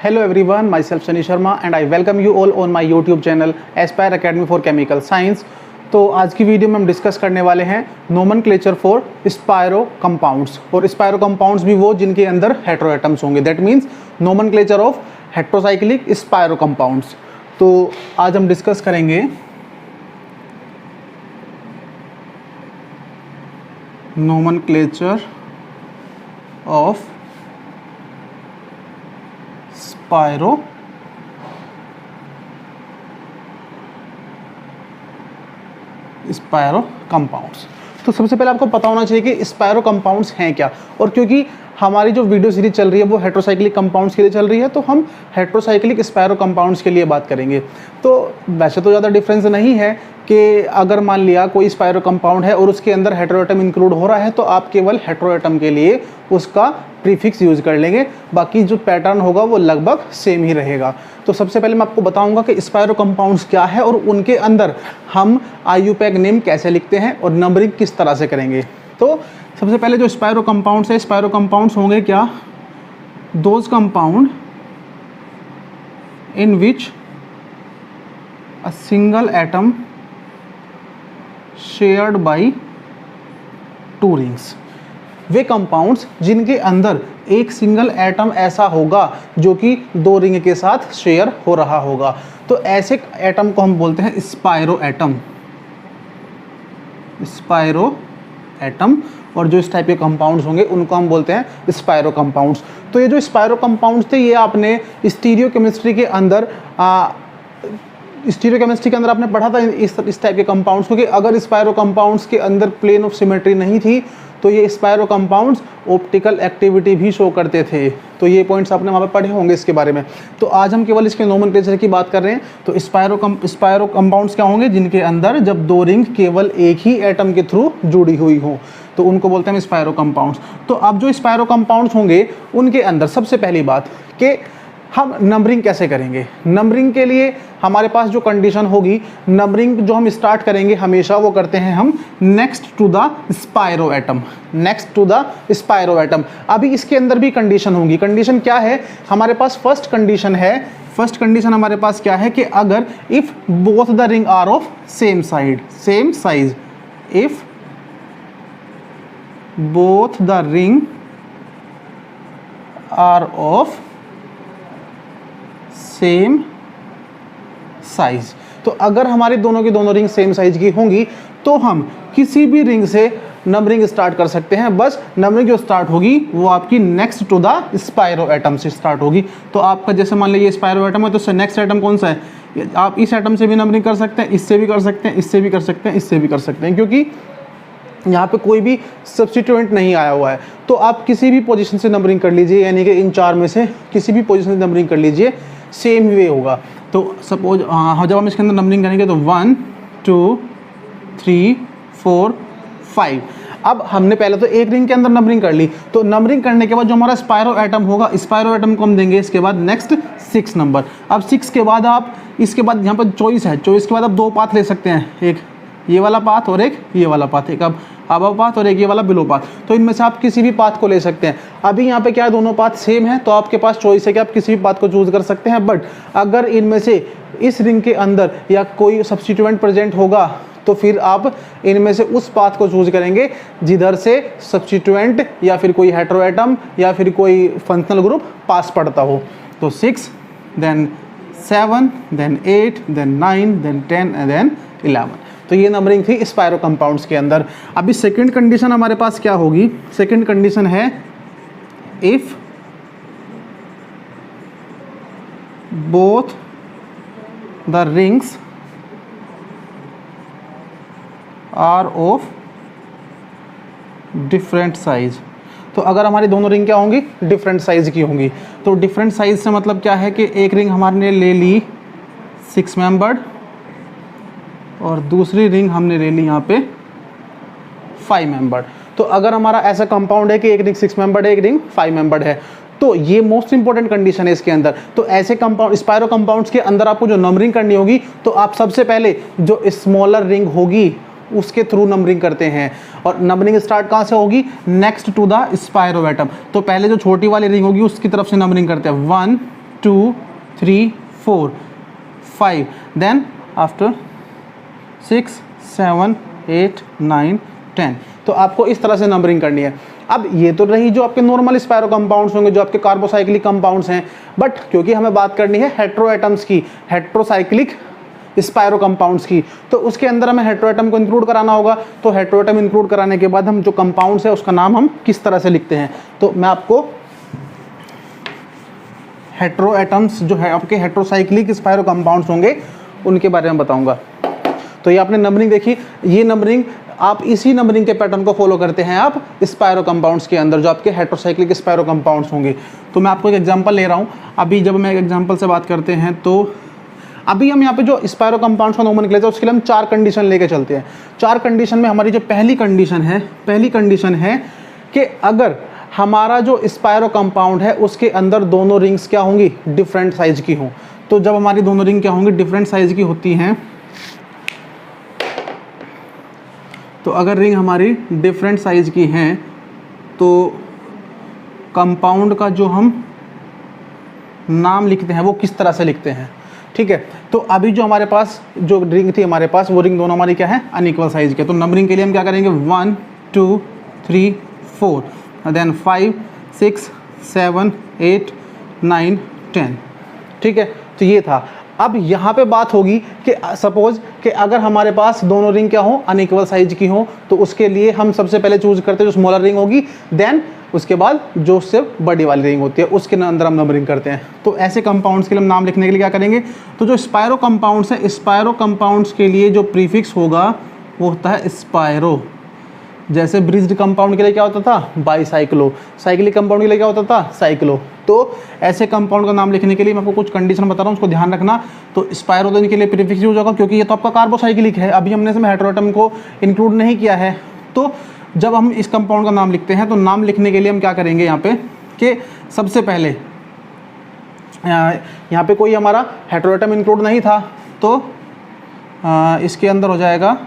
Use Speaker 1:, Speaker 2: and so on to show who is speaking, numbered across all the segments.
Speaker 1: Hello everyone, myself Shani Sharma and I welcome you all on my YouTube channel Aspire Academy for Chemical Science। तो आज की video में हम discuss करने वाले हैं नोमेनक्लेचर फॉर स्पायरो कंपाउंड्स। और स्पायरो कंपाउंड्स भी वो जिनके अंदर हेटेरोएटम्स होंगे, that means nomenclature of heterocyclic spiro compounds. तो आज हम डिस्कस करेंगे नोमेनक्लेचर ऑफ स्पायरो कंपाउंड्स। तो सबसे पहले आपको पता होना चाहिए कि स्पायरो कंपाउंड्स हैं क्या, और क्योंकि हमारी जो वीडियो सीरीज चल रही है वो हेटेरोसाइक्लिक कंपाउंड्स के लिए चल रही है, तो हम हेटेरोसाइक्लिक स्पायरो कंपाउंड्स के लिए बात करेंगे। तो वैसे तो ज़्यादा डिफरेंस नहीं है कि अगर मान लिया कोई स्पायरो कंपाउंड है और उसके अंदर हेटेरोएटम इंक्लूड हो रहा है तो आप केवल हेटेरोएटम के लिए उसका प्रीफिक्स यूज कर लेंगे, बाकी जो पैटर्न होगा वो लगभग सेम ही रहेगा। तो सबसे पहले मैं आपको बताऊंगा कि स्पायरो कंपाउंड्स क्या है और उनके अंदर हम IUPAC नेम कैसे लिखते हैं और नंबरिंग किस तरह से करेंगे। तो सबसे पहले जो स्पायरो कंपाउंड्स है, स्पायरो कंपाउंड्स होंगे क्या, those compound in which a single atom shared by two rings. Way compounds जिनके अंदर एक सिंगल एटम ऐसा होगा जो कि दो रिंग के साथ शेयर हो रहा होगा, तो ऐसे एटम को हम बोलते हैं स्पायरो एटम। स्पायरो एटम। और जो इस टाइप के कंपाउंड्स होंगे उनको हम बोलते हैं स्पायरो कंपाउंड्स। तो ये जो स्पायरो कंपाउंड्स थे ये आपने स्टीरियोकेमिस्ट्री के अंदर आपने पढ़ा था इस टाइप के कंपाउंड्स को, कि अगर स्पायरो कंपाउंड्स के अंदर प्लेन ऑफ सिमेट्री नहीं थी तो ये स्पायरो कंपाउंड्स ऑप्टिकल एक्टिविटी भी शो करते थे। तो ये पॉइंट्स आपने वहाँ पे पढ़े होंगे इसके बारे में। तो आज हम केवल इसके नोमेनक्लेचर की बात कर रहे हैं। तो स्पायरो कंपाउंड्स क्या होंगे, जिनके अंदर जब दो रिंग केवल एक ही एटम के थ्रू जुड़ी हुई हो तो उनको बोलते हैं स्पायरो कंपाउंड्स। तो अब जो स्पायरो कंपाउंड्स होंगे उनके अंदर सबसे पहली बात कि हम नंबरिंग कैसे करेंगे। नंबरिंग के लिए हमारे पास जो कंडीशन होगी, नंबरिंग जो हम स्टार्ट करेंगे हमेशा वो करते हैं हम next to the spiro atom. Next to the spiro atom. अभी इसके अंदर भी कंडीशन होगी। कंडीशन क्या है हमारे पास, फर्स्ट कंडीशन हमारे पास क्या है कि अगर if both the ring are of same size, if both the ring are of same size. तो अगर हमारी दोनों की दोनों रिंग सेम साइज की होंगी तो हम किसी भी रिंग से नंबरिंग स्टार्ट कर सकते हैं। बस नंबरिंग जो स्टार्ट होगी वो आपकी next to the spiro atom से स्टार्ट होगी। तो आपका जैसे मान लीजिए स्पायरो एटम है तो उससे नेक्स्ट एटम कौन सा है, आप इस एटम से भी नंबरिंग कर सकते हैं, इससे भी कर सकते हैं, इससे भी कर सकते हैं, इससे भी कर सकते हैं, क्योंकि यहाँ पे कोई भी सब्स्टिट्यूएंट नहीं आया हुआ है। तो आप किसी भी पोजीशन से नंबरिंग कर लीजिए, यानी कि इन चार में से किसी भी पोजीशन से नंबरिंग कर लीजिए, सेम वे होगा। तो सपोज जब हम इसके अंदर नंबरिंग करेंगे तो 1 2 3 4 5। अब हमने पहले तो एक रिंग के अंदर नंबरिंग कर ली, तो नंबरिंग करने के बाद जो हमारा स्पायरो एटम होगा, स्पायरो एटम को हम देंगे इसके बाद नेक्स्ट 6 नंबर। अब 6 के बाद आप इसके बाद यहाँ पर चॉइस है, चॉइस के बाद आप दो पाथ ले सकते हैं, एक ये वाला पाथ और एक ये वाला पाथ, एक अब अबव पाथ और एक ये वाला बिलो पाथ। तो इनमें से आप किसी भी पाथ को ले सकते हैं। अभी यहाँ पे क्या है, दोनों पाथ सेम है तो आपके पास चॉइस है कि आप किसी भी पाथ को चूज कर सकते हैं। बट अगर इनमें से इस रिंग के अंदर या कोई सब्स्टिट्यूएंट प्रेजेंट होगा तो फिर आप इनमें से उस पाथ को चूज करेंगे जिधर से सब्स्टिट्यूएंट या फिर कोई हेटेरोएटम या फिर कोई फंक्शनल ग्रुप पास पड़ता हो। तो 6 then 7 then 8 then 9 then 10 and then 11। तो ये नंबरिंग थी स्पायरो कंपाउंड्स के अंदर। अभी सेकंड कंडीशन हमारे पास क्या होगी, सेकंड कंडीशन है if both the rings are of different size. तो अगर हमारी दोनों रिंग क्या होंगी, डिफरेंट साइज की होंगी। तो डिफरेंट साइज से मतलब क्या है कि एक रिंग हमारे ले ली 6 मेंबर्ड और दूसरी रिंग हमने ले ली यहाँ पे 5 मेंबर्ड। तो अगर हमारा ऐसा कंपाउंड है कि एक रिंग 6 मेंबर्ड है, एक रिंग 5 मेंबर्ड है, तो ये मोस्ट इंपॉर्टेंट कंडीशन है इसके अंदर। तो ऐसे कंपाउंड स्पायरो कंपाउंड्स के अंदर आपको जो नंबरिंग करनी होगी तो आप सबसे पहले जो स्मॉलर रिंग होगी उसके थ्रू नंबरिंग करते हैं। और नंबरिंग स्टार्ट कहाँ से होगी? Next to the spiro atom. तो पहले जो छोटी वाली रिंग होगी उसकी तरफ से नंबरिंग करते हैं 1 2 3 4 5, देन आफ्टर 6 7 8 9 10। तो आपको इस तरह से नंबरिंग करनी है। अब ये तो रही जो आपके नॉर्मल स्पायरो कंपाउंड्स होंगे, जो आपके कार्बोसाइक्लिक कंपाउंड्स हैं, बट क्योंकि हमें बात करनी है हेट्रो एटम्स की, हेट्रोसाइक्लिक स्पायरो कंपाउंड्स की, तो उसके अंदर हमें हेट्रो एटम को इंक्लूड कराना होगा। तो हेट्रो एटम इंक्लूड कराने के बाद हम जो कंपाउंड्स है उसका नाम हम किस तरह से लिखते हैं, तो मैं आपको हेट्रो एटम्स जो है आपके हेट्रोसाइक्लिक स्पायरो कंपाउंड्स होंगे उनके बारे में बताऊंगा। तो ये आपने नंबरिंग देखी, ये नंबरिंग आप इसी नंबरिंग के पैटर्न को फॉलो करते हैं आप स्पायरो कंपाउंड्स के अंदर, जो आपके हेट्रोसाइक्लिक स्पायरो कंपाउंड्स होंगे। तो मैं आपको एक एग्जांपल ले रहा हूँ। अभी जब मैं एक एग्जांपल से बात करते हैं, तो अभी हम यहाँ पे जो स्पायरो कंपाउंड्स का नॉर्मल निकले थे उसके लिए हम 4 कंडीशन लेके चलते हैं। 4 कंडीशन में हमारी जो पहली कंडीशन है कि अगर हमारा जो स्पायरो कंपाउंड है उसके अंदर दोनों रिंग्स क्या होंगी, डिफरेंट साइज की हों। तो जब हमारी दोनों रिंग क्या होंगी, डिफरेंट साइज की होती हैं, तो अगर रिंग हमारी डिफरेंट साइज की हैं तो कंपाउंड का जो हम नाम लिखते हैं वो किस तरह से लिखते हैं, ठीक है। तो अभी जो हमारे पास जो रिंग थी हमारे पास, वो रिंग दोनों हमारी क्या है, अनइक्वल साइज के। तो नंबरिंग के लिए हम क्या करेंगे, 1 2 3 4, देन 5 6 7 8 9 10, ठीक है। तो ये था। अब यहाँ पे बात होगी कि सपोज कि अगर हमारे पास दोनों रिंग क्या हो, अनइक्वल साइज की हो, तो उसके लिए हम सबसे पहले चूज करते हैं जो स्मॉलर रिंग होगी, देन उसके बाद जो उससे बड़ी वाली रिंग होती है उसके अंदर हम नंबरिंग करते हैं। तो ऐसे कंपाउंड्स के लिए हम नाम लिखने के लिए क्या करेंगे, तो जो स्पायरो कंपाउंड्स हैं, स्पायरो कंपाउंड्स के लिए जो प्रीफिक्स होगा वो होता है स्पायरो। जैसे ब्रिज्ड कंपाउंड के लिए क्या होता था, बाईसाइक्लो, साइक्लिक कंपाउंड के लिए क्या होता था, साइक्लो। तो ऐसे कंपाउंड का नाम लिखने के लिए मैं आपको कुछ कंडीशन बता रहा हूँ, उसको ध्यान रखना। तो स्पायरो तो इनके लिए प्रीफिक्स यूज होगा क्योंकि ये तो आपका कार्बोसाइक्लिक है, अभी हमने इसमें हेटेरोएटम को इंक्लूड नहीं किया है। तो जब हम इस कंपाउंड का नाम लिखते हैं तो नाम लिखने के लिए हम क्या करेंगे यहाँ पे कि सबसे पहले यहाँ पे कोई हमारा हेटेरोएटम इंक्लूड नहीं था, तो इसके अंदर हो जाएगा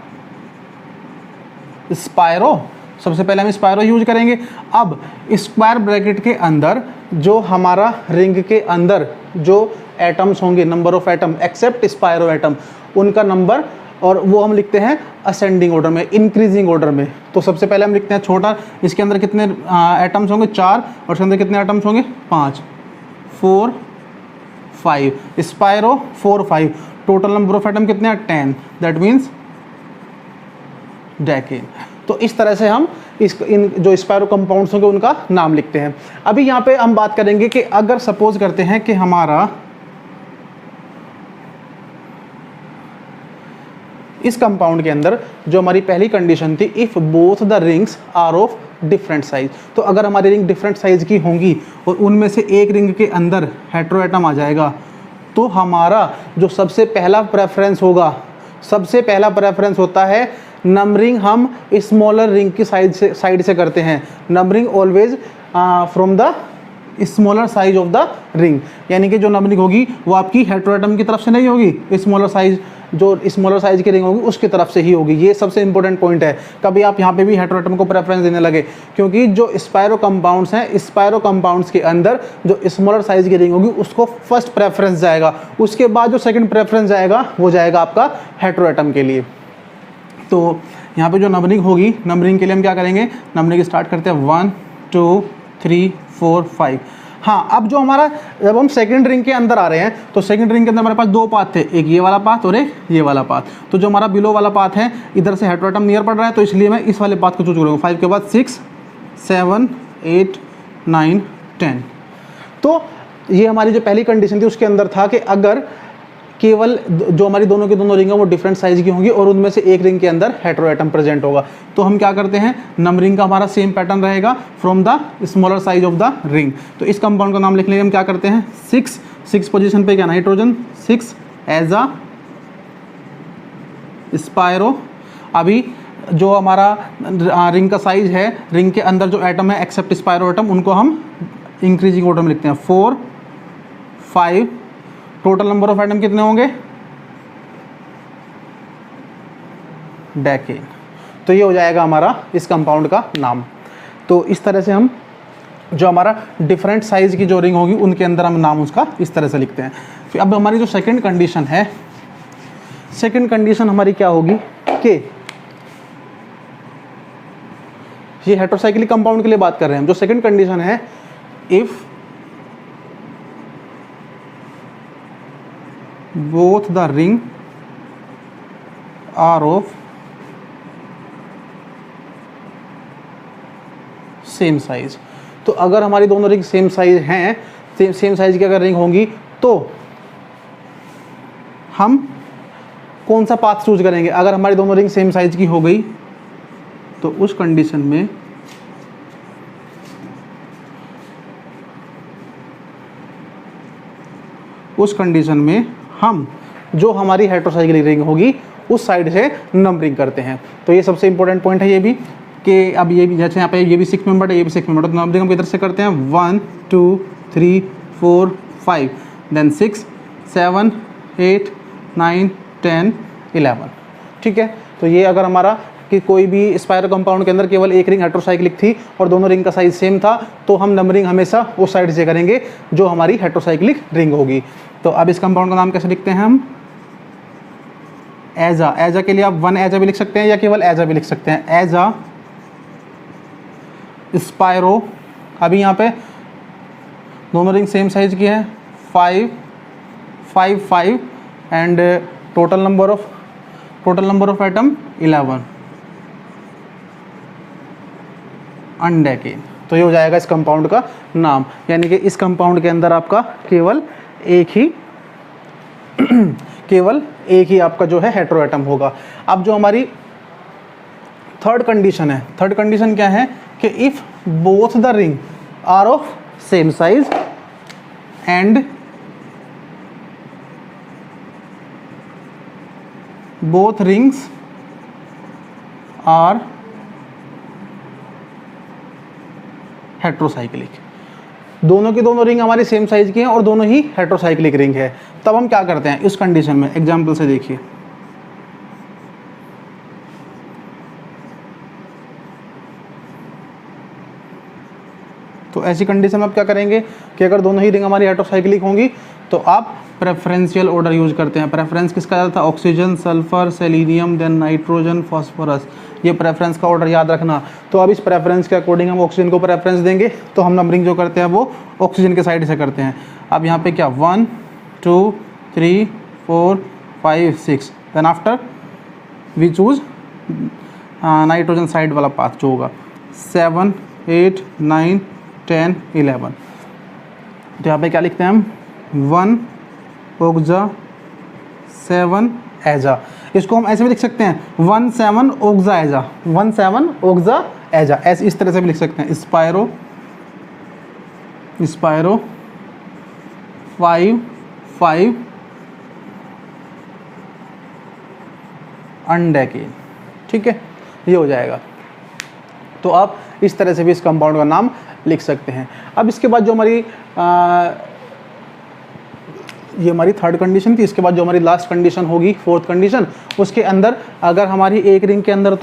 Speaker 1: स्पायरो। सबसे पहले हम स्पायरो यूज करेंगे। अब स्क्वायर ब्रैकेट के अंदर जो हमारा रिंग के अंदर जो एटम्स होंगे, number of atom except spiro atom, उनका नंबर, और वो हम लिखते हैं असेंडिंग ऑर्डर में, इंक्रीजिंग ऑर्डर में। तो सबसे पहले हम लिखते हैं छोटा, इसके अंदर कितने एटम्स होंगे, 4, और इसके अंदर कितने एटम्स होंगे, 5, 4 5, स्पायरो 4 5, टोटल नंबर ऑफ एटम कितने हैं, 10, दैट मीन्स डेकेन। तो इस तरह से हम इन जो स्पायरो कंपाउंड्स होंगे उनका नाम लिखते हैं। अभी यहाँ पे हम बात करेंगे कि अगर सपोज करते हैं कि हमारा इस कंपाउंड के अंदर जो हमारी पहली कंडीशन थी, if both the rings are of different size, तो अगर हमारी रिंग डिफरेंट साइज की होंगी और उनमें से एक रिंग के अंदर हेटेरोएटम आ जाएगा, तो हमारा जो सबसे पहला प्रेफरेंस होगा, सबसे पहला प्रेफरेंस होता है नंबरिंग हम स्मॉलर रिंग की साइड से करते हैं। Numbering always from the smaller size of the ring, यानी कि जो नंबरिंग होगी वो आपकी हेटेरोएटम की तरफ से नहीं होगी, स्मॉलर साइज, जो स्मॉलर साइज की रिंग होगी उसकी तरफ से ही होगी। ये सबसे इंपॉर्टेंट पॉइंट है। कभी आप यहाँ पे भी हेटेरोएटम को प्रेफरेंस देने लगे, क्योंकि जो स्पायरो कंपाउंड्स हैं, स्पायरो कंपाउंड्स के अंदर जो स्मॉलर साइज की रिंग होगी उसको फर्स्ट प्रेफरेंस जाएगा, उसके बाद जो सेकंड प्रेफरेंस जाएगा वो जाएगा आपका हेटेरोएटम के लिए। तो यहाँ पे जो नंबरिंग होगी, नंबरिंग के लिए हम क्या करेंगे, नंबरिंग स्टार्ट करते हैं 1 2 3 4 5। हाँ, अब जो हमारा, जब हम सेकंड रिंग के अंदर आ रहे हैं तो सेकंड रिंग के अंदर हमारे पास 2 पाथ थे, एक ये वाला पाथ और एक ये वाला पाथ। तो जो हमारा बिलो वाला पाथ है, इधर से हेटेरोएटम नियर पड़ रहा है, तो इसलिए मैं इस वाले पाथ को चूज करूँगा। 5 के बाद 6 7 8 9 10। तो ये हमारी जो पहली कंडीशन थी उसके अंदर था कि अगर केवल जो हमारी दोनों की दोनों रिंग है वो डिफरेंट साइज की होंगी और उनमें से एक रिंग के अंदर हेटेरोएटम प्रेजेंट होगा, तो हम क्या करते हैं, नंबरिंग का हमारा सेम पैटर्न रहेगा from the smaller size of the ring. तो इस कंपाउंड का नाम लिखने के हम क्या करते हैं, 6 पोजीशन पे क्या, नाइट्रोजन 6 एज अ स्पायरो। अभी जो हमारा रिंग का साइज है, रिंग के अंदर जो एटम है एक्सेप्ट स्पायरो एटम, उनको हम इंक्रीजिंग ऑर्डर में लिखते हैं, 4 5, टोटल नंबर ऑफ एटम कितने होंगे, डेकेन। तो ये हो जाएगा हमारा इस कंपाउंड का नाम। तो इस तरह से हम जो हमारा डिफरेंट साइज की जो रिंग होगी उनके अंदर हम नाम उसका इस तरह से लिखते हैं। फिर अब हमारी जो सेकंड कंडीशन है, सेकंड कंडीशन हमारी क्या होगी कि ये हेटेरोसाइक्लिक कंपाउंड के लिए बात कर रहे हैं हम। जो सेकंड कंडीशन है, if both the ring are of same size. तो अगर हमारी दोनों रिंग सेम साइज हैं, सेम साइज की अगर रिंग होंगी तो हम कौन सा पाथ चूज करेंगे? अगर हमारी दोनों रिंग सेम साइज की हो गई तो उस कंडीशन में हम जो हमारी हेटेरोसाइक्लिक रिंग होगी उस साइड से नंबरिंग करते हैं। तो ये सबसे इंपॉर्टेंट पॉइंट है ये भी, कि अब ये भी जैसे यहाँ पे ये भी 6 मेंबर है, ये भी 6 मेंबर है, तो नंबरिंग हम किधर से करते हैं? 1 2 3 4 5 देन 6 7 8 9 10 11। ठीक है, तो ये अगर हमारा कि कोई भी स्पाइरो कंपाउंड के अंदर केवल एक रिंग हेटेरोसाइक्लिक थी और दोनों रिंग का साइज सेम था, तो हम नंबरिंग हमेशा उस साइड से करेंगे जो हमारी हेटेरोसाइक्लिक रिंग होगी। तो अब इस कंपाउंड का नाम कैसे लिखते हैं हम? एजा। एजा के लिए आप 1 एजा भी लिख सकते हैं या केवल एजा भी लिख सकते हैं। एजा स्पाइरो। अभी यहाँ पे दोनों रिंग सेम साइज की है, 5 5 5 and total number of atom 11 अनडेकेन। तो ये हो जाएगा इस कंपाउंड का नाम, यानी कि इस कंपाउंड के अंदर आपका केवल एक ही आपका जो है हेटेरो एटम होगा। अब जो हमारी थर्ड कंडीशन है, थर्ड कंडीशन क्या है कि if both the ring are of same size and both rings are heterocyclic. दोनों की दोनों रिंग हमारी सेम साइज की हैं और दोनों ही हेटेरोसाइक्लिक रिंग है। तब हम क्या करते हैं इस कंडीशन में? एग्जांपल से देखिए, तो ऐसी कंडीशन में आप क्या करेंगे कि अगर दोनों ही रिंग हमारी हेटेरोसाइक्लिक होंगी तो आप प्रेफरेंशियल ऑर्डर यूज करते हैं। प्रेफरेंस किसका ज़्यादा था? Oxygen, sulphur, selenium, then nitrogen, phosphorus. ये प्रेफरेंस का ऑर्डर याद रखना। तो अब इस प्रेफरेंस के अकॉर्डिंग हम ऑक्सीजन को प्रेफरेंस देंगे, तो हम नंबरिंग जो करते हैं वो ऑक्सीजन के साइड से करते हैं। अब यहाँ पे क्या 1 2 3 4 5 6 then after we choose nitrogen side वाला पाथ जो होगा 7 8 9 10 11। तो यहाँ पे क्या लिखते हैं हम? 1 ओक्जा 7 एजा। इसको हम ऐसे भी लिख सकते हैं 1 7 ओक्जा एजा, 1 7 ओक्जा एजा, ऐसे इस तरह से भी लिख सकते हैं। स्पाइरो 5 5 अनडेकेन। ठीक है, ये हो जाएगा। तो आप इस तरह से भी इस कंपाउंड का नाम लिख सकते हैं। अब इसके बाद जो हमारी ये हमारी थर्ड कंडीशन थी। इसके बाद जो हमारी लास्ट कंडीशन होगी, फोर्थ कंडीशन, उसके अंदर अगर हमारी एक रिंग के अंदर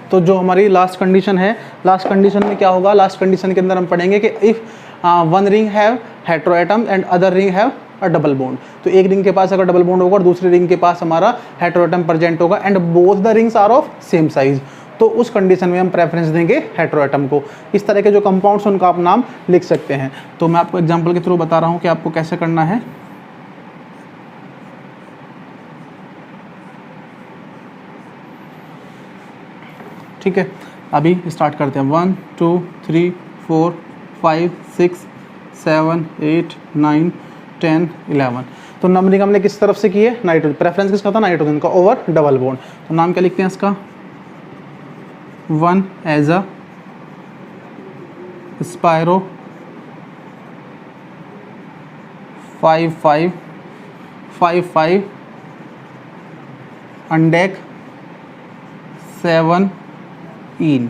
Speaker 1: तो जो हमारी लास्ट कंडीशन है, लास्ट कंडीशन में क्या होगा? लास्ट कंडीशन के अंदर हम पढ़ेंगे कि if one ring have hetero atom and other ring have a double bond. तो एक रिंग के पास अगर डबल बॉन्ड होगा और दूसरी रिंग के पास हमारा हेटेरो एटम प्रेजेंट होगा and both the rings are of same size, तो उस कंडीशन में हम प्रेफरेंस देंगे हेटेरो एटम को। इस तरह के जो कंपाउंड्स हैं उनका आप नाम लिख सकते हैं। तो मैं आपको एग्जांपल के थ्रू बता रहा हूं कि आपको कैसे करना है। ठीक है, अभी स्टार्ट करते हैं। 1 2 3 4 5 6 7 8 9 10 11। तो नंबरिंग हमने किस तरफ से की है? नाइट्रोजन। प्रेफरेंस किसका था? नाइट्रोजन का ओवर डबल बॉन्ड। तो नाम क्या लिखते हैं इसका? 1 एजा स्पाइरो 5 5 5 5 अनडेक 7 इन।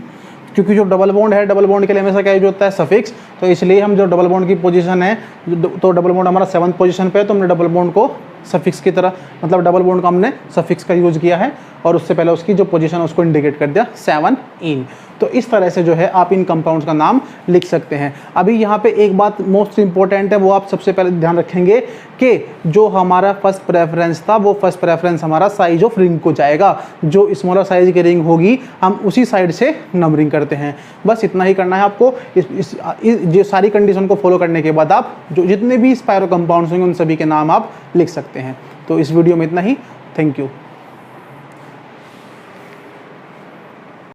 Speaker 1: क्योंकि जो डबल बॉन्ड है, डबल बॉन्ड के लिए हमेशा क्या यूज होता है? सफिक्स। तो इसलिए हम जो डबल बॉन्ड की पोजीशन है, तो डबल बॉन्ड हमारा 7th पोजीशन पे है, तो हमने डबल बॉन्ड को सफिक्स की तरह, मतलब डबल बॉन्ड का हमने सफिक्स का यूज़ किया है और उससे पहले उसकी जो पोजीशन है उसको इंडिकेट कर दिया 7 इन। तो इस तरह से जो है आप इन कंपाउंड्स का नाम लिख सकते हैं। अभी यहाँ पे एक बात मोस्ट इंपॉर्टेंट है, वो आप सबसे पहले ध्यान रखेंगे कि जो हमारा फर्स्ट प्रेफरेंस था, वो फर्स्ट प्रेफरेंस हमारा साइज ऑफ रिंग को जाएगा। जो स्मॉलर साइज की रिंग होगी हम उसी साइड से नंबरिंग करते हैं। बस इतना ही करना है आपको। ये सारी कंडीशन को फॉलो करने के बाद आप जो जितने भी स्पायरो कंपाउंड्स होंगे उन सभी के नाम आप लिख सकते हैं। तो इस वीडियो में इतना ही। Thank you.